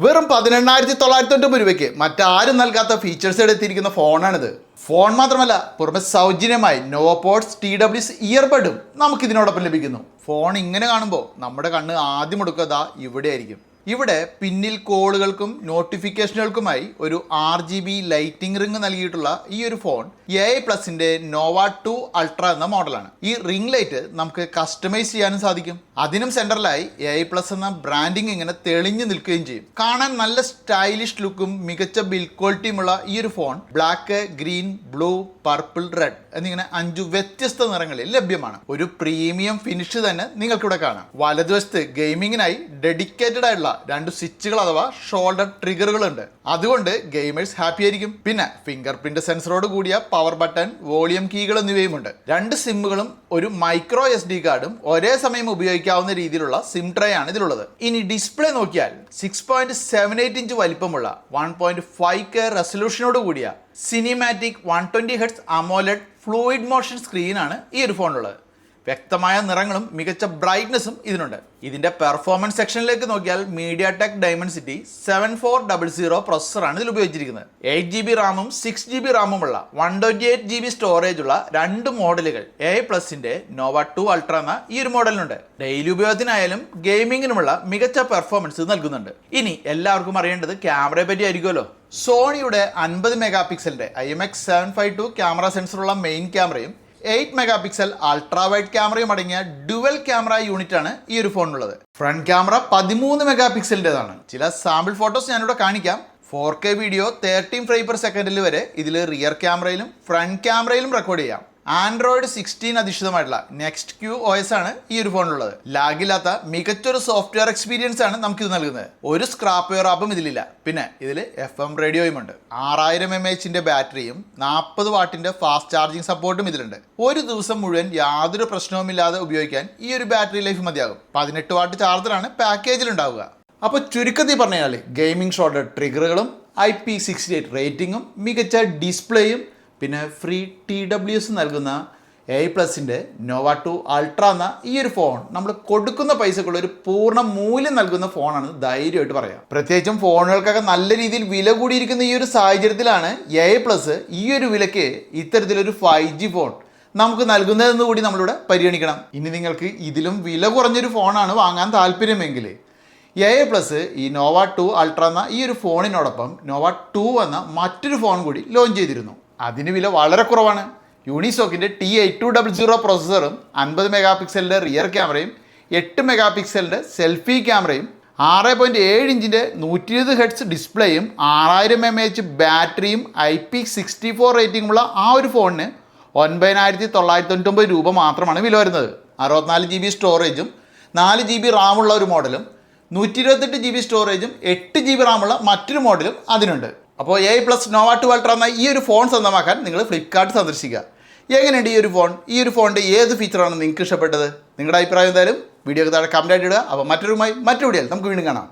വെറും 18,990 രൂപയ്ക്ക് മറ്റാരും നൽകാത്ത ഫീച്ചേഴ്സ് എടുത്തിരിക്കുന്ന ഫോണാണിത്. ഫോൺ മാത്രമല്ല, പുറമെ സൗജന്യമായി നോവോപോഡ്സ് TWS ഇയർബഡും നമുക്കിതിനോടൊപ്പം ലഭിക്കുന്നു. ഫോൺ ഇങ്ങനെ കാണുമ്പോൾ നമ്മുടെ കണ്ണ് ആദ്യം എടുക്കുക ഇവിടെ ആയിരിക്കും. ഇവിടെ പിന്നിൽ കോളുകൾക്കും നോട്ടിഫിക്കേഷനുകൾക്കുമായി ഒരു RGB ലൈറ്റിംഗ് റിംഗ് നൽകിയിട്ടുള്ള ഈ ഒരു ഫോൺ AI+ന്റെ നോവ 2 അൾട്ര എന്ന മോഡലാണ്. ഈ റിംഗ് ലൈറ്റ് നമുക്ക് കസ്റ്റമൈസ് ചെയ്യാനും സാധിക്കും. അതിനും സെൻറ്ററിലായി AI+ എന്ന ബ്രാൻഡിങ് ഇങ്ങനെ തെളിഞ്ഞു നിൽക്കുകയും ചെയ്യും. കാണാൻ നല്ല സ്റ്റൈലിഷ് ലുക്കും മികച്ച ബിൽഡ് ക്വാളിറ്റിയുമുള്ള ഈ ഒരു phone black, green, blue, purple, red എന്നിങ്ങനെ 5 വ്യത്യസ്ത നിറങ്ങളിൽ ലഭ്യമാണ്. ഒരു പ്രീമിയം ഫിനിഷ് തന്നെ നിങ്ങൾക്കിവിടെ കാണാം. വലതുവശത്ത് ഗെയിമിങ്ങിനായി ഡെഡിക്കേറ്റഡ് ആയിട്ടുള്ള 2 സ്വിച്ചുകൾ അഥവാ ഷോൾഡർ ട്രിഗറുകളുണ്ട്. അതുകൊണ്ട് ഗെയിമേഴ്സ് ഹാപ്പി ആയിരിക്കും. പിന്നെ ഫിംഗർ പ്രിന്റ് സെൻസറോട് കൂടിയ പവർ ബട്ടൺ, വോളിയം കീകൾ എന്നിവയുമുണ്ട്. 2 സിമ്മുകളും ഒരു മൈക്രോ SD കാർഡും ഒരേ സമയം ഉപയോഗിക്കാവുന്ന രീതിയിലുള്ള സിം ട്രേ ആണ് ഇതിലുള്ളത്. ഇനി ഡിസ്പ്ലേ നോക്കിയാൽ 6.78 ഇഞ്ച് വലിപ്പമുള്ള 1.5K റെസൊല്യൂഷനോട് കൂടിയ cinematic 120 Hz AMOLED fluid motion സ്ക്രീനാണ് ഈ ഒരു ഫോണിലുള്ളത്. വ്യക്തമായ നിറങ്ങളും മികച്ച ബ്രൈറ്റ്നസ്സും ഇതിനുണ്ട്. ഇതിന്റെ പെർഫോമൻസ് സെക്ഷനിലേക്ക് നോക്കിയാൽ MediaTek Dimensity 7400 പ്രോസസ്സറാണ് ഇതിൽ ഉപയോഗിച്ചിരിക്കുന്നത്. 8GB റാമും 6GB റാമുമുള്ള 128GB സ്റ്റോറേജ് ഉള്ള 2 മോഡലുകൾ AI+ന്റെ നോവ 2 അൾട്ര എന്ന ഈ ഒരു മോഡലിനുണ്ട്. ഡെയിലി ഉപയോഗത്തിനായാലും ഗെയിമിങ്ങിനുമുള്ള മികച്ച പെർഫോമൻസ് നൽകുന്നുണ്ട്. ഇനി എല്ലാവർക്കും അറിയേണ്ടത് ക്യാമറയെ പറ്റി ആയിരിക്കുമല്ലോ. സോണിയുടെ 50 മെഗാ പിക്സലിന്റെ IMX752 ക്യാമറ സെൻസറുള്ള മെയിൻ ക്യാമറയും 8 മെഗാ പിക്സൽ അൾട്രാ വൈഡ് ക്യാമറയും അടങ്ങിയ ഡുവൽ ക്യാമറ യൂണിറ്റ് ആണ് ഈ ഒരു ഫോണിനുള്ളത്. ഫ്രണ്ട് ക്യാമറ 13 മെഗാ പിക്സലിൻ്റെതാണ്. ചില സാമ്പിൾ ഫോട്ടോസ് ഞാനിവിടെ കാണിക്കാം. 4K വീഡിയോ 13 ഫ്രെയിം/സെക്കൻഡിൽ വരെ ഇതിൽ റിയർ ക്യാമറയിലും ഫ്രണ്ട് ക്യാമറയിലും റെക്കോർഡ് ചെയ്യാം. ആൻഡ്രോയിഡ് 16 അധിഷ്ഠിതമായിട്ടുള്ള NextQ OS ആണ് ഈ ഒരു ഫോണിലുള്ളത്. ലാഗില്ലാത്ത മികച്ചൊരു സോഫ്റ്റ്വെയർ എക്സ്പീരിയൻസ് ആണ് നമുക്കിത് നൽകുന്നത്. ഒരു സ്ക്രാപ്പ് വെയർ ആപ്പും ഇതിലില്ല. പിന്നെ ഇതിൽ FM റേഡിയോയുമുണ്ട്. 6000 mAh ബാറ്ററിയും 40 വാട്ടിന്റെ ഫാസ്റ്റ് ചാർജിങ് സപ്പോർട്ടും ഇതിലുണ്ട്. ഒരു ദിവസം മുഴുവൻ യാതൊരു പ്രശ്നവുമില്ലാതെ ഉപയോഗിക്കാൻ ഈ ഒരു ബാറ്ററി ലൈഫ് മതിയാകും. 18 വാട്ട് ചാർജറാണ് പാക്കേജിൽ ഉണ്ടാവുക. അപ്പോൾ ചുരുക്കത്തിൽ പറഞ്ഞാൽ ഗെയിമിംഗ് ഷോൾഡർ ട്രിഗറുകളും IP68 റേറ്റിംഗും മികച്ച ഡിസ്പ്ലേയും പിന്നെ ഫ്രീ TWS നൽകുന്ന AI+ന്റെ നോവ 2 അൾട്ര എന്ന ഈ ഒരു ഫോൺ നമ്മൾ കൊടുക്കുന്ന പൈസക്കുള്ള ഒരു പൂർണ്ണ മൂല്യം നൽകുന്ന ഫോണാണ് ധൈര്യമായിട്ട് പറയാം. പ്രത്യേകിച്ചും ഫോണുകൾക്കൊക്കെ നല്ല രീതിയിൽ വില കൂടിയിരിക്കുന്ന ഈ ഒരു സാഹചര്യത്തിലാണ് AI+ ഈ ഒരു വിലയ്ക്ക് ഇത്തരത്തിലൊരു 5G ഫോൺ നമുക്ക് നൽകുന്നതെന്ന് കൂടി നമ്മളിവിടെ പരിഗണിക്കണം. ഇനി നിങ്ങൾക്ക് ഇതിലും വില കുറഞ്ഞൊരു ഫോണാണ് വാങ്ങാൻ താല്പര്യമെങ്കിൽ AI+ ഈ നോവ 2 അൾട്ര എന്ന ഈ ഒരു ഫോണിനോടൊപ്പം നോവ 2 എന്ന മറ്റൊരു ഫോൺ കൂടി ലോഞ്ച് ചെയ്തിരുന്നു. അതിന് വില വളരെ കുറവാണ്. യൂണിസോക്കിൻ്റെ T8200 പ്രോസസ്സറും 50 മെഗാ പിക്സലിൻ്റെ റിയർ ക്യാമറയും 8 മെഗാ പിക്സലിൻ്റെ സെൽഫി ക്യാമറയും 6.7 ഇഞ്ചിൻ്റെ 120 Hz ഡിസ്പ്ലേയും 6000 mAh ബാറ്ററിയും IP64 റേറ്റിംഗുമുള്ള ആ ഒരു ഫോണിന് 9,990 രൂപ മാത്രമാണ് വില വരുന്നത്. 64GB സ്റ്റോറേജും 4GB റാമുള്ള ഒരു മോഡലും 128GB സ്റ്റോറേജും 8GB റാമുള്ള മറ്റൊരു മോഡലും അതിനുണ്ട്. അപ്പോൾ AI+ നോവ 2 അൾട്ര എന്ന ഈ ഒരു ഫോൺ സ്വന്തമാക്കാൻ നിങ്ങൾ ഫ്ലിപ്കാർട്ട് സന്ദർശിക്കുക. എങ്ങനെയുണ്ട് ഈ ഒരു ഫോൺ? ഈ ഒരു ഫോണിൻ്റെ ഏത് ഫീച്ചറാണ് നിങ്ങൾക്ക് ഇഷ്ടപ്പെട്ടത്? നിങ്ങളുടെ അഭിപ്രായം എന്തായാലും വീഡിയോക്ക് താഴെ കമൻറ്റ് ആയിട്ട് ഇടുക. അപ്പോൾ മറ്റൊരു വീഡിയോയിൽ നമുക്ക് വീണ്ടും കാണാം.